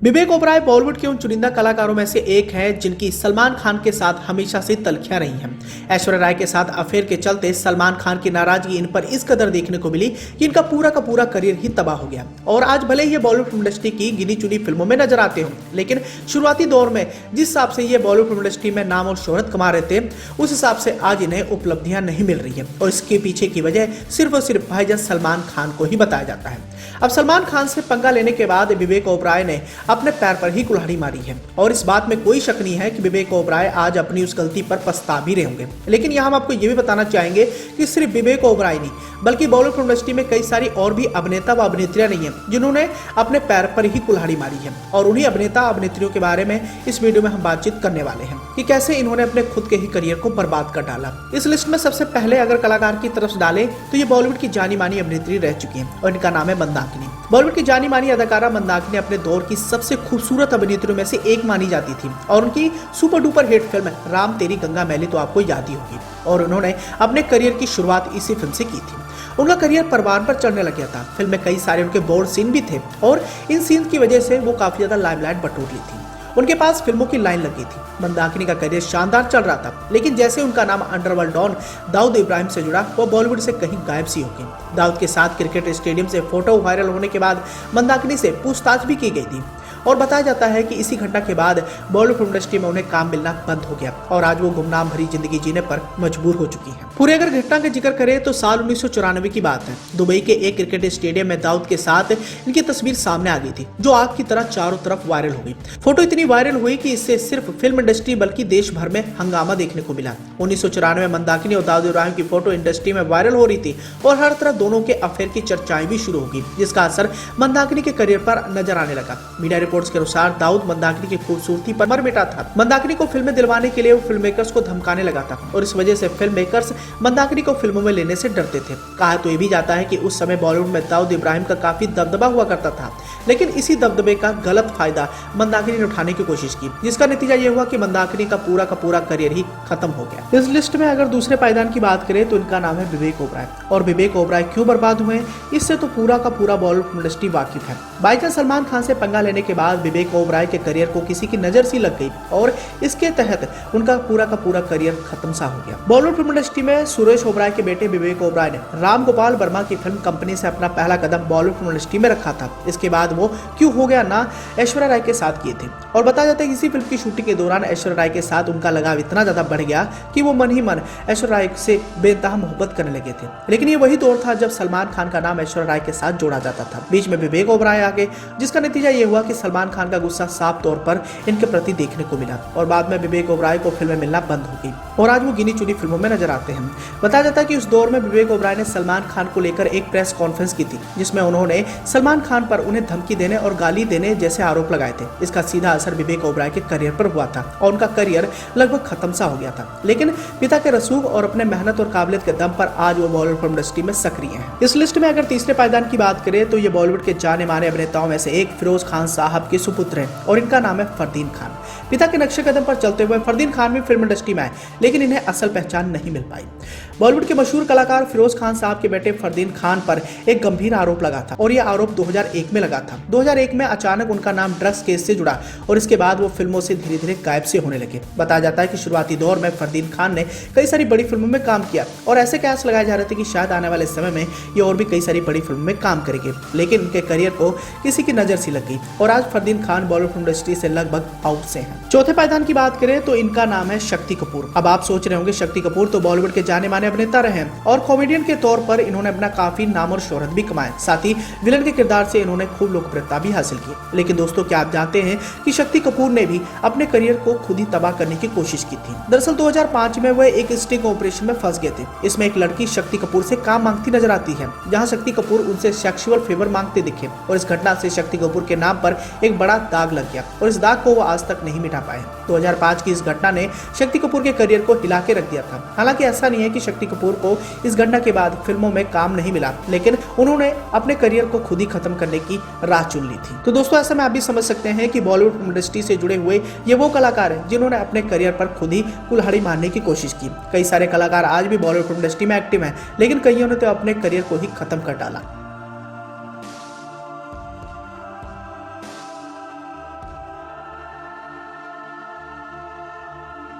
विवेक ओबराय बॉलीवुड के उन चुनिंदा कलाकारों में से एक है जिनकी सलमान खान के साथ हमेशा से तल्खियां रही हैं। ऐश्वर्या राय के साथ अफेयर के चलते सलमान खान की नाराजगी इन पर इस कदर देखने को मिली कि इनका पूरा का पूरा करियर ही तबाह हो गया। और आज भले ही ये बॉलीवुड फिल्म इंडस्ट्री की गिनी चुनी फिल्मों में नजर आते हो, लेकिन शुरुआती दौर में जिस हिसाब से ये बॉलीवुड फिल्म इंडस्ट्री में नाम और शोहरत कमा रहे थे, उस हिसाब से आज इन्हें उपलब्धियां नहीं मिल रही है। और इसके पीछे की वजह सिर्फ और सिर्फ भाईजान सलमान खान को ही बताया जाता है। अब सलमान खान से पंगा लेने के बाद विवेक ओबराय ने अपने पैर पर ही कुल्हाड़ी मारी है और इस बात में कोई शक नहीं है कि विवेक ओबराय आज अपनी उस गलती पर पछता भी रहे होंगे। लेकिन यहाँ हम आपको ये भी बताना चाहेंगे कि सिर्फ विवेक ओबराय नहीं बल्कि बॉलीवुड फिल्म इंडस्ट्री में कई सारी और भी अभिनेता व अभिनेत्रियां नहीं है जिन्होंने अपने पैर पर ही कुल्हाड़ी मारी है। और उन्हीं अभिनेता अभिनेत्रियों के बारे में इस वीडियो में हम बातचीत करने वाले हैं कि कैसे इन्होंने अपने खुद के ही करियर को बर्बाद कर डाला। इस लिस्ट में सबसे पहले अगर कलाकार की तरफ डाले तो ये बॉलीवुड की जानी मानी अभिनेत्री रह चुकी है और इनका नाम है मंदाकिनी। बॉलीवुड की जानी मानी अदाकारा मंदाकिनी अपने दौर की सबसे खूबसूरत अभिनेत्रियों में से एक मानी जाती थी और उनकी super duper hit film Ram तेरी गंगा मैली तो आपको याद ही होगी। और उन्होंने अपने करियर की शुरुआत इसी फिल्म से की थी। उनका करियर परवान पर चढ़ने लग गया था। फिल्म में कई सारे उनके बोल्ड सीन भी थे और इन सीन की वजह से वो काफी ज्यादा लाइमलाइट बटोर ली थी। उनके पास फिल्मों की लाइन लगी थी। मंदाकिनी का करियर शानदार चल रहा था, लेकिन जैसे उनका नाम अंडरवर्ल्ड डॉन दाऊद इब्राहिम से जुड़ा, वो बॉलीवुड से कहीं गायब सी हो गई। दाऊद के साथ क्रिकेट स्टेडियम से फोटो वायरल होने के बाद मंदाकिनी से पूछताछ भी की गई थी और बताया जाता है कि इसी घटना के बाद बॉलीवुड फिल्म इंडस्ट्री में उन्हें काम मिलना बंद हो गया और आज वो गुमनाम भरी जिंदगी जीने पर मजबूर हो चुकी है। पूरे अगर घटना का जिक्र करें तो साल 1994 की बात है। दुबई के एक क्रिकेट स्टेडियम में दाऊद के साथ इनकी तस्वीर सामने आ गई थी, जो आग की तरह चारों तरफ वायरल हो गई। फोटो इतनी वायरल हुई कि इससे सिर्फ फिल्म इंडस्ट्री बल्कि देश भर में हंगामा देखने को मिला। 1994 में मंदाकिनी और दाऊद इब्राहिम की फोटो इंडस्ट्री में वायरल हो रही थी और हर तरफ दोनों के अफेयर की चर्चाएं भी शुरू हो गई, जिसका असर मंदाकिनी के करियर पर नजर आने लगा। मीडिया रिपोर्ट्स के अनुसार दाऊद मंदाकिनी की खूबसूरती पर मर मिटा था। मंदाकिनी को फिल्में दिलवाने के लिए वो फिल्म मेकर्स को धमकाने लगा था और इस वजह से फिल्म मेकर्स मंदाकिनी को फिल्मों में लेने से डरते थे। कहा तो ये भी जाता है कि उस समय बॉलीवुड में दाऊद इब्राहिम का काफी दबदबा हुआ करता था, लेकिन इसी दबदबे का गलत फायदा मंदाकिनी ने उठाने की कोशिश की, जिसका नतीजा ये हुआ कि मंदाकिनी का पूरा करियर ही खत्म हो गया। इस लिस्ट में अगर दूसरे पायदान की बात करें तो इनका नाम है विवेक ओबराय। और विवेक ओबराय क्यों बर्बाद हुए इससे तो पूरा का पूरा बॉलीवुड इंडस्ट्री वाकिफ है। बाईचांस सलमान खान से पंगा लेने के बाद विवेक ओबराय के करियर को किसी की नजर सी लग गई और इसके तहत उनका पूरा का पूरा करियर खत्म सा हो गया। बॉलीवुड फिल्म इंडस्ट्री में सुरेश ओबराय के बेटे विवेक ओबराय ने राम गोपाल वर्मा की फिल्म कंपनी से अपना पहला कदम बॉलीवुड फिल्म इंडस्ट्री में रखा था। इसके बाद वो क्यों हो गया ना ऐश्वर्या राय के साथ किए थे और बताया जाता है कि इसी फिल्म की शूटिंग के दौरान ऐश्वर्या राय के साथ उनका लगाव इतना ज्यादा बढ़ गया कि वो मन ही मन ऐश्वर्या राय से बेतहा मोहब्बत करने लगे थे। लेकिन ये वही दौर था जब सलमान खान का नाम ऐश्वर्या राय के साथ जोड़ा जाता था। बीच में विवेक ओबराय आ गए, जिसका नतीजा ये हुआ कि सलमान खान का गुस्सा साफ तौर पर इनके प्रति देखने को मिला और बाद में विवेक ओबराय को फिल्में मिलना बंद हो गई और आज वो गिनी चुनी फिल्मों में नजर आते हैं। बताया जाता है कि उस दौर में विवेक ओबराय ने सलमान खान को लेकर एक प्रेस कॉन्फ्रेंस की थी, जिसमें उन्होंने सलमान खान पर उन्हें धमकी देने और गाली देने जैसे आरोप लगाए थे। इसका सीधा असर विवेक ओबराय के करियर पर हुआ था और उनका करियर लगभग खत्म सा हो गया था। लेकिन पिता के रसूख और अपने मेहनत और काबिलियत के दम पर आज वो बॉलीवुड फिल्म इंडस्ट्री में सक्रिय हैं। इस लिस्ट में अगर तीसरे पायदान की बात करें तो ये बॉलीवुड के जाने माने अभिनेताओं में से एक फिरोज खान साहब के सुपुत्र हैं और इनका नाम है फरदीन खान। पिता के नक्शे कदम पर चलते हुए फरदीन खान भी फिल्म इंडस्ट्री में आए, लेकिन इन्हें असल पहचान नहीं मिल पाई। बॉलीवुड के मशहूर कलाकार फिरोज खान साहब के बेटे फरदीन खान पर एक गंभीर आरोप लगा था और यह आरोप 2001 में लगा था। 2001 में अचानक उनका नाम ड्रग्स केस से जुड़ा और इसके बाद वो फिल्मों से धीरे धीरे गायब से होने लगे। बताया जाता है कि शुरुआती दौर में फरदीन खान ने कई सारी बड़ी फिल्मों में काम किया और ऐसे कयास लगाए जा रहे थे कि शायद आने वाले समय में ये और भी कई सारी बड़ी फिल्मों में काम करेंगे, लेकिन उनके करियर को किसी की नजर सी लग गई और आज फरदीन खान बॉलीवुड फिल्म इंडस्ट्री से लगभग आउट से हैं। चौथे पायदान की बात करें तो इनका नाम है शक्ति कपूर। अब आप सोच रहे होंगे शक्ति कपूर तो बॉलीवुड के जाने माने अभिनेता रहे हैं और कॉमेडियन के तौर पर इन्होंने अपना काफी नाम और शोहरत भी कमाया, साथ ही विलन के किरदार से इन्होंने खूब लोकप्रियता भी हासिल की। लेकिन दोस्तों, क्या आप जानते हैं कि शक्ति कपूर ने भी अपने करियर को खुद ही तबाह करने की कोशिश की थी। दरअसल 2005 में वह एक स्टिंग ऑपरेशन में फंस गए थे। इसमें एक लड़की शक्ति कपूर से काम मांगती नजर आती है, जहाँ शक्ति कपूर उनसे सेक्सुअल फेवर मांगते दिखे और इस घटना से शक्ति कपूर के नाम पर एक बड़ा दाग लग गया और इस दाग को वो आज तक नहीं मिटा पाए। 2005 की इस घटना ने शक्ति कपूर के करियर को हिला के रख दिया था। हालांकि ऐसा नहीं है कि शक्ति कपूर को इस घटना के बाद फिल्मों में काम नहीं मिला, लेकिन उन्होंने अपने करियर को खुद ही खत्म करने की राह चुन ली थी। तो दोस्तों, ऐसा में आप भी समझ सकते हैं कि बॉलीवुड इंडस्ट्री से जुड़े हुए ये वो कलाकार हैं जिन्होंने अपने करियर पर खुद ही कुल्हाड़ी मारने की कोशिश की। कई सारे कलाकार आज भी बॉलीवुड इंडस्ट्री में एक्टिव हैं, लेकिन कईयों ने तो अपने करियर को ही खत्म कर डाला।